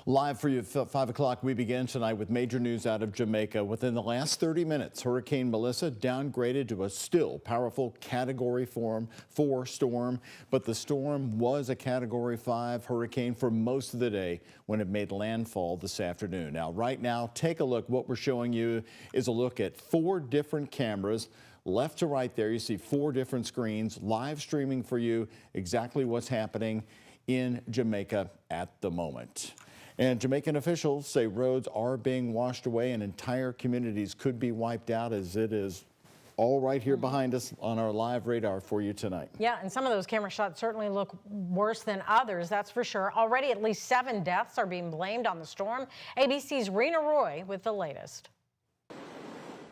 Live for you at 5 o'clock, we begin tonight with major news out of Jamaica. Within the last 30 minutes, Hurricane Melissa downgraded to a still powerful Category 4 storm, but the storm was a Category 5 hurricane for most of the day when it made landfall this afternoon. Now, right now, take a look. What we're showing you is a look at 4 different cameras. Left to right there, you see 4 different screens live streaming for you exactly what's happening in Jamaica at the moment. And Jamaican officials say roads are being washed away and entire communities could be wiped out, as it is all right here behind us on our live radar for you tonight. Yeah, and some of those camera shots certainly look worse than others, that's for sure. Already at least 7 deaths are being blamed on the storm. ABC's Rena Roy with the latest.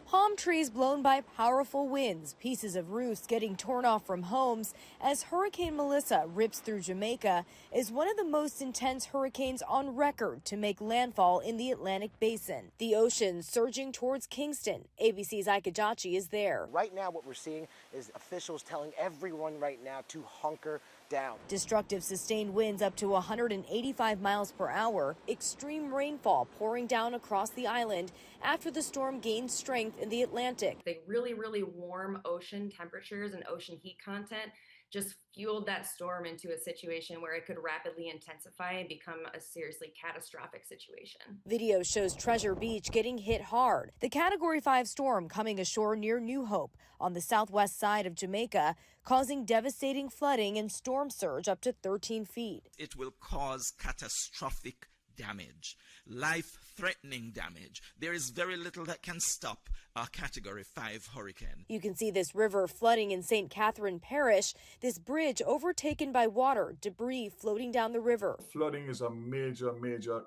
Palm trees blown by powerful winds, pieces of roofs getting torn off from homes as Hurricane Melissa rips through Jamaica is one of the most intense hurricanes on record to make landfall in the Atlantic Basin. The ocean surging towards Kingston. ABC's Ike Ajachi is there. Right now what we're seeing is officials telling everyone right now to hunker down. Destructive sustained winds up to 185 miles per hour, extreme rainfall pouring down across the island after the storm gained strength in the Atlantic. The really, really warm ocean temperatures and ocean heat content just fueled that storm into a situation where it could rapidly intensify and become a seriously catastrophic situation. Video shows Treasure Beach getting hit hard. The Category 5 storm coming ashore near New Hope on the southwest side of Jamaica, causing devastating flooding and storm surge up to 13 feet. It will cause catastrophic damage, life-threatening damage. There is very little that can stop a Category 5 hurricane. You can see this river flooding in St. Catherine Parish, this bridge overtaken by water, debris floating down the river. Flooding is a major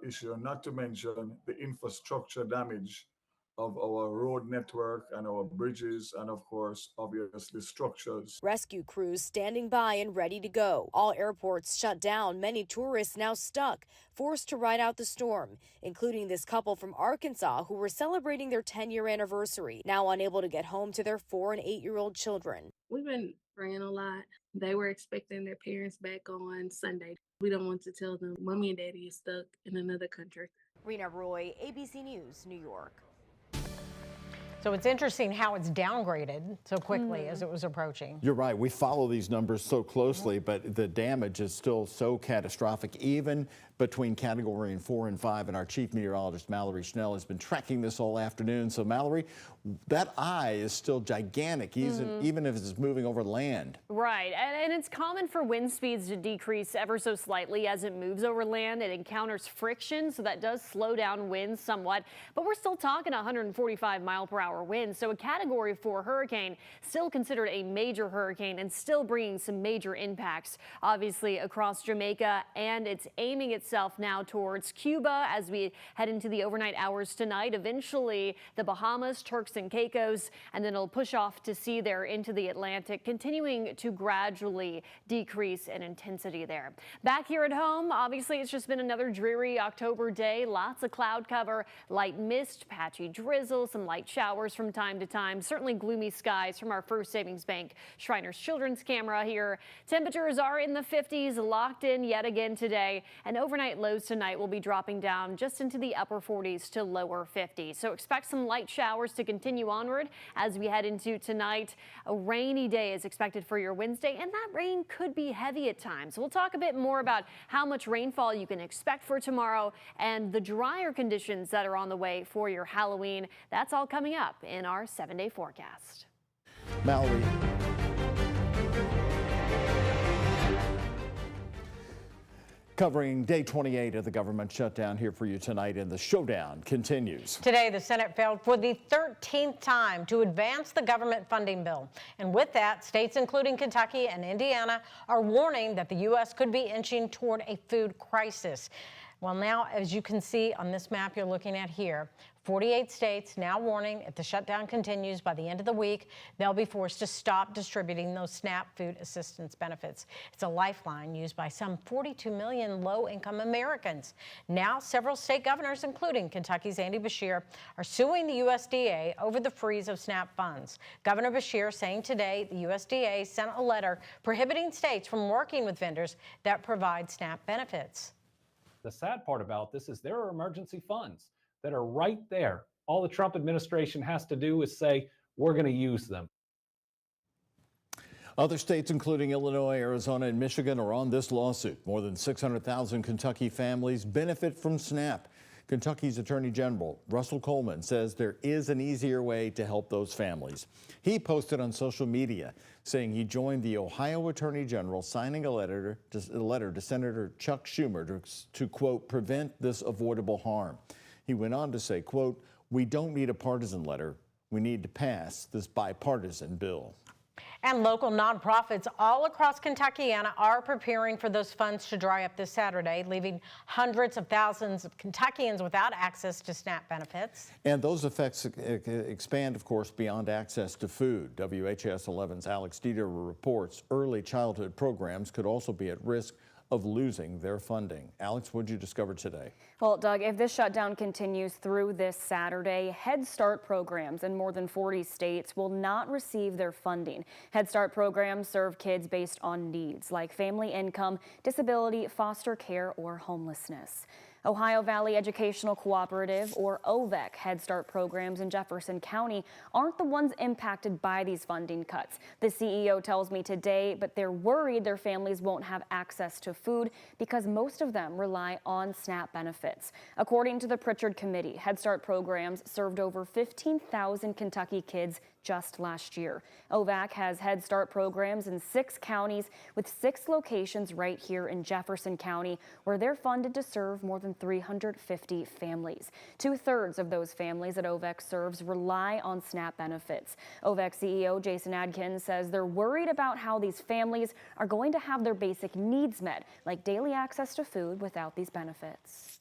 issue, not to mention the infrastructure damage of our road network and our bridges and, of course, obviously structures. Rescue crews standing by and ready to go. All airports shut down, many tourists now stuck, forced to ride out the storm, including this couple from Arkansas who were celebrating their 10-year anniversary, now unable to get home to their 4- and 8-year-old children. We've been praying a lot. They were expecting their parents back on Sunday. We don't want to tell them Mommy and Daddy is stuck in another country. Rena Roy, ABC News, New York. So it's interesting how it's downgraded so quickly as it was approaching. You're right. We follow these numbers so closely, but the damage is still so catastrophic, even between Category 4 and 5. And our chief meteorologist, Mallory Schnell, has been tracking this all afternoon. So, Mallory, that eye is still gigantic, even if it's moving over land. Right. And it's common for wind speeds to decrease ever so slightly as it moves over land. It encounters friction, so that does slow down winds somewhat. But we're still talking 145-mile-per-hour winds. So a Category 4 hurricane, still considered a major hurricane and still bringing some major impacts, obviously, across Jamaica. And it's aiming itself now towards Cuba as we head into the overnight hours tonight. Eventually, the Bahamas, Turks and Caicos, and then it'll push off to sea there into the Atlantic, continuing to gradually decrease in intensity there. Back here at home, obviously, it's just been another dreary October day. Lots of cloud cover, light mist, patchy drizzle, some light showers from time to time. Certainly gloomy skies from our First Savings Bank Shriners Children's camera here. Temperatures are in the 50s, locked in yet again today, and overnight lows tonight will be dropping down just into the upper 40s to lower 50s. So expect some light showers to continue onward as we head into tonight. A rainy day is expected for your Wednesday, and that rain could be heavy at times. We'll talk a bit more about how much rainfall you can expect for tomorrow and the drier conditions that are on the way for your Halloween. That's all coming up in our 7-day forecast. Mallory. Covering day 28 of the government shutdown here for you tonight, and the showdown continues. Today, the Senate failed for the 13th time to advance the government funding bill. And with that, states including Kentucky and Indiana are warning that the U.S. could be inching toward a food crisis. Well, now, as you can see on this map you're looking at here, 48 states now warning if the shutdown continues by the end of the week, they'll be forced to stop distributing those SNAP food assistance benefits. It's a lifeline used by some 42 million low-income Americans. Now, several state governors, including Kentucky's Andy Beshear, are suing the USDA over the freeze of SNAP funds. Governor Beshear saying today the USDA sent a letter prohibiting states from working with vendors that provide SNAP benefits. The sad part about this is there are emergency funds that are right there. All the Trump administration has to do is say, we're going to use them. Other states, including Illinois, Arizona, and Michigan, are on this lawsuit. More than 600,000 Kentucky families benefit from SNAP. Kentucky's Attorney General Russell Coleman says there is an easier way to help those families. He posted on social media saying he joined the Ohio Attorney General signing a letter to Senator Chuck Schumer to quote, prevent this avoidable harm. He went on to say, quote, we don't need a partisan letter. We need to pass this bipartisan bill. And local nonprofits all across Kentuckiana are preparing for those funds to dry up this Saturday, leaving hundreds of thousands of Kentuckians without access to SNAP benefits. And those effects expand, of course, beyond access to food. WHAS11's Alex Dieter reports early childhood programs could also be at risk of losing their funding. Alex, what did you discover today? Well, Doug, if this shutdown continues through this Saturday, Head Start programs in more than 40 states will not receive their funding. Head Start programs serve kids based on needs like family income, disability, foster care, or homelessness. Ohio Valley Educational Cooperative, or OVEC, Head Start programs in Jefferson County aren't the ones impacted by these funding cuts. The CEO tells me today, but they're worried their families won't have access to food because most of them rely on SNAP benefits. According to the Pritchard Committee, Head Start programs served over 15,000 Kentucky kids just last year. OVAC has Head Start programs in 6 counties with 6 locations right here in Jefferson County where they're funded to serve more than 350 families. 2/3 of those families that OVAC serves rely on SNAP benefits. OVAC CEO Jason Adkins says they're worried about how these families are going to have their basic needs met, like daily access to food without these benefits.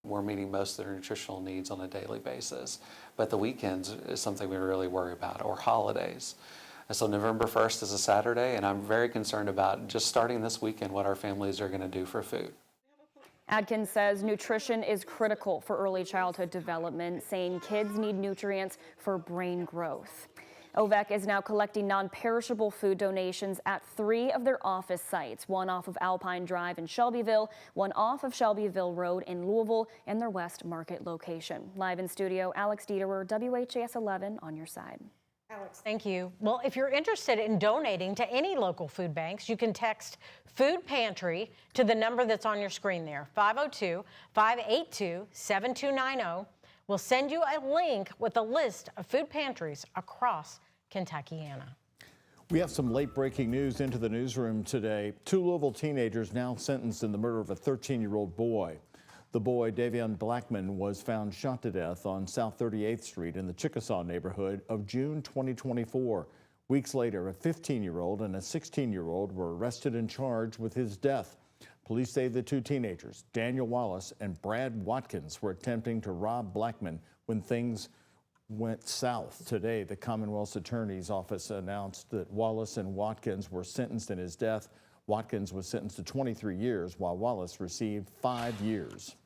We're meeting most of their nutritional needs on a daily basis, but the weekends is something we really worry about, or holidays. And so November 1st is a Saturday, and I'm very concerned about just starting this weekend what our families are going to do for food. Adkins says nutrition is critical for early childhood development, saying kids need nutrients for brain growth. OVEC is now collecting non-perishable food donations at 3 of their office sites, one off of Alpine Drive in Shelbyville, one off of Shelbyville Road in Louisville, and their West Market location. Live in studio, Alex Dieter, WHAS 11 on your side. Alex, thank you. Well, if you're interested in donating to any local food banks, you can text Food Pantry to the number that's on your screen there, 502-582-7290. We'll send you a link with a list of food pantries across Kentuckiana. We have some late-breaking news into the newsroom today. 2 Louisville teenagers now sentenced in the murder of a 13-year-old boy. The boy, Davion Blackman, was found shot to death on South 38th Street in the Chickasaw neighborhood of June 2024. Weeks later, a 15-year-old and a 16-year-old were arrested and charged with his death. Police say the 2 teenagers, Daniel Wallace and Brad Watkins, were attempting to rob Blackman when things went south. Today, the Commonwealth's Attorney's Office announced that Wallace and Watkins were sentenced in his death. Watkins was sentenced to 23 years, while Wallace received 5 years.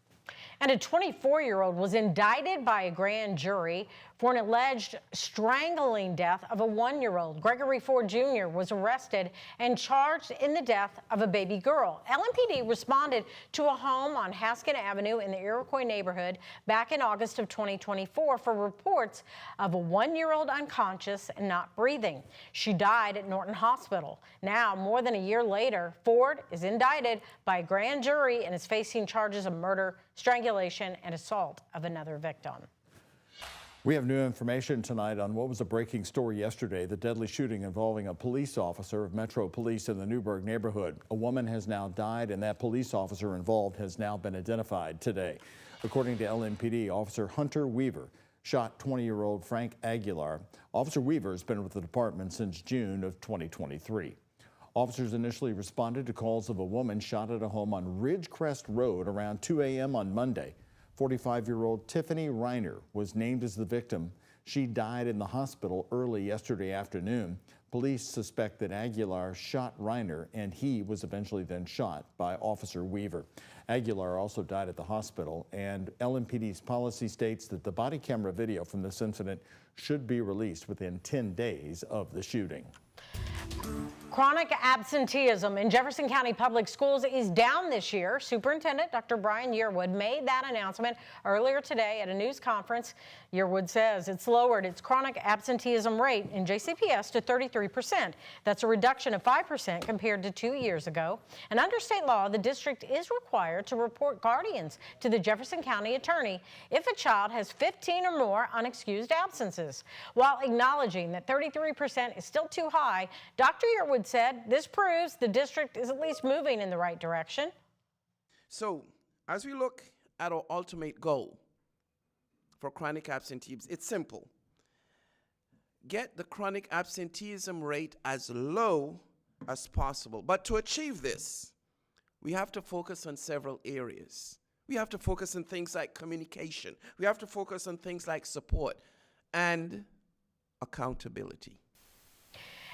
And a 24-year-old was indicted by a grand jury for an alleged strangling death of a 1-year-old. Gregory Ford Jr. was arrested and charged in the death of a baby girl. LMPD responded to a home on Haskin Avenue in the Iroquois neighborhood back in August of 2024 for reports of a 1-year-old unconscious and not breathing. She died at Norton Hospital. Now, more than a year later, Ford is indicted by a grand jury and is facing charges of murder, strangulation, and assault of another victim. We have new information tonight on what was a breaking story yesterday, the deadly shooting involving a police officer of Metro Police in the Newburgh neighborhood. A woman has now died, and that police officer involved has now been identified today. According to LMPD, Officer Hunter Weaver shot 20-year-old Frank Aguilar. Officer Weaver has been with the department since June of 2023. Officers initially responded to calls of a woman shot at a home on Ridgecrest Road around 2 a.m. on Monday. 45-year-old Tiffany Reiner was named as the victim. She died in the hospital early yesterday afternoon. Police suspect that Aguilar shot Reiner, and he was eventually then shot by Officer Weaver. Aguilar also died at the hospital, and LMPD's policy states that the body camera video from this incident should be released within 10 days of the shooting. Chronic absenteeism in Jefferson County Public Schools is down this year. Superintendent Dr. Brian Yearwood made that announcement earlier today at a news conference. Yearwood says it's lowered its chronic absenteeism rate in JCPS to 33%. That's a reduction of 5% compared to 2 years ago. And under state law, the district is required to report guardians to the Jefferson County attorney if a child has 15 or more unexcused absences. While acknowledging that 33% is still too high, Dr. Yearwood said this proves the district is at least moving in the right direction. So as we look at our ultimate goal for chronic absenteeism, it's simple. Get the chronic absenteeism rate as low as possible. But to achieve this, we have to focus on several areas. We have to focus on things like communication. We have to focus on things like support and accountability.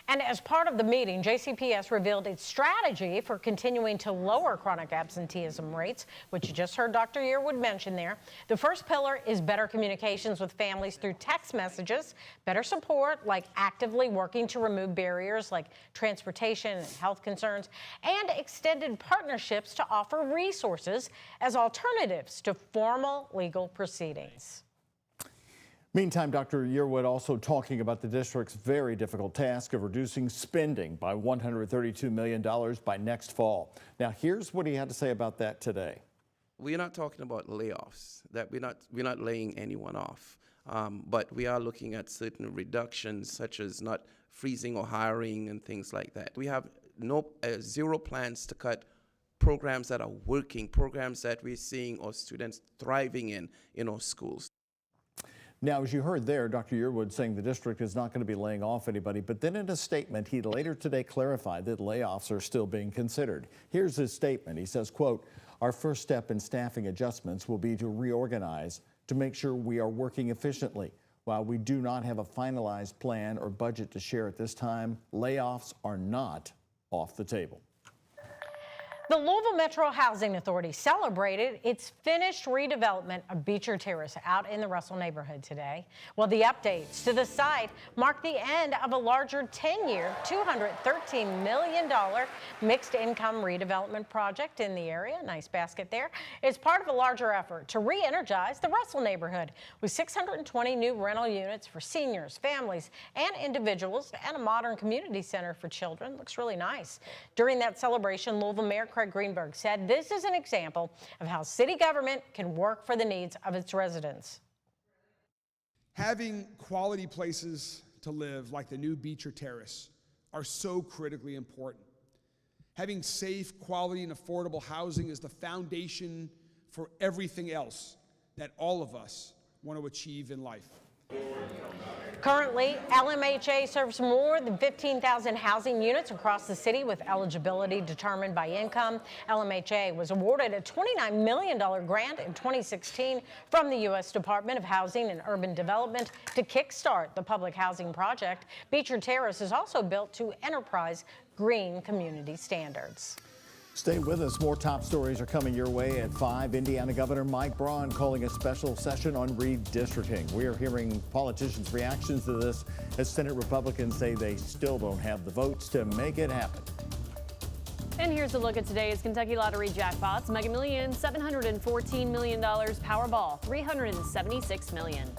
And as part of the meeting, JCPS revealed its strategy for continuing to lower chronic absenteeism rates, which you just heard Dr. Yearwood mention there. The first pillar is better communications with families through text messages, better support like actively working to remove barriers like transportation and health concerns, and extended partnerships to offer resources as alternatives to formal legal proceedings. Meantime, Dr. Yearwood also talking about the district's very difficult task of reducing spending by $132 million by next fall. Now, here's what he had to say about that today. We're not talking about layoffs, that we're not laying anyone off, but we are looking at certain reductions, such as not freezing or hiring and things like that. We have zero plans to cut programs that are working, programs that we're seeing our students thriving in our schools. Now, as you heard there, Dr. Yearwood saying the district is not going to be laying off anybody, but then in a statement, he later today clarified that layoffs are still being considered. Here's his statement. He says, quote, "Our first step in staffing adjustments will be to reorganize to make sure we are working efficiently. While we do not have a finalized plan or budget to share at this time, layoffs are not off the table." The Louisville Metro Housing Authority celebrated its finished redevelopment of Beecher Terrace out in the Russell neighborhood today. Well, the updates to the site mark the end of a larger 10-year, $213 million mixed-income redevelopment project in the area. Nice basket there. It's part of a larger effort to re-energize the Russell neighborhood with 620 new rental units for seniors, families, and individuals, and a modern community center for children. Looks really nice. During that celebration, Louisville Mayor Craig Greenberg said this is an example of how city government can work for the needs of its residents. Having quality places to live like the new Beecher Terrace are so critically important. Having safe, quality, and affordable housing is the foundation for everything else that all of us want to achieve in life. Currently, LMHA serves more than 15,000 housing units across the city with eligibility determined by income. LMHA was awarded a $29 million grant in 2016 from the U.S. Department of Housing and Urban Development to kickstart the public housing project. Beecher Terrace is also built to Enterprise Green Community standards. Stay with us. More top stories are coming your way at 5. Indiana Governor Mike Braun calling a special session on redistricting. We are hearing politicians' reactions to this as Senate Republicans say they still don't have the votes to make it happen. And here's a look at today's Kentucky Lottery jackpots. Mega Millions, $714 million. Powerball, $376 million.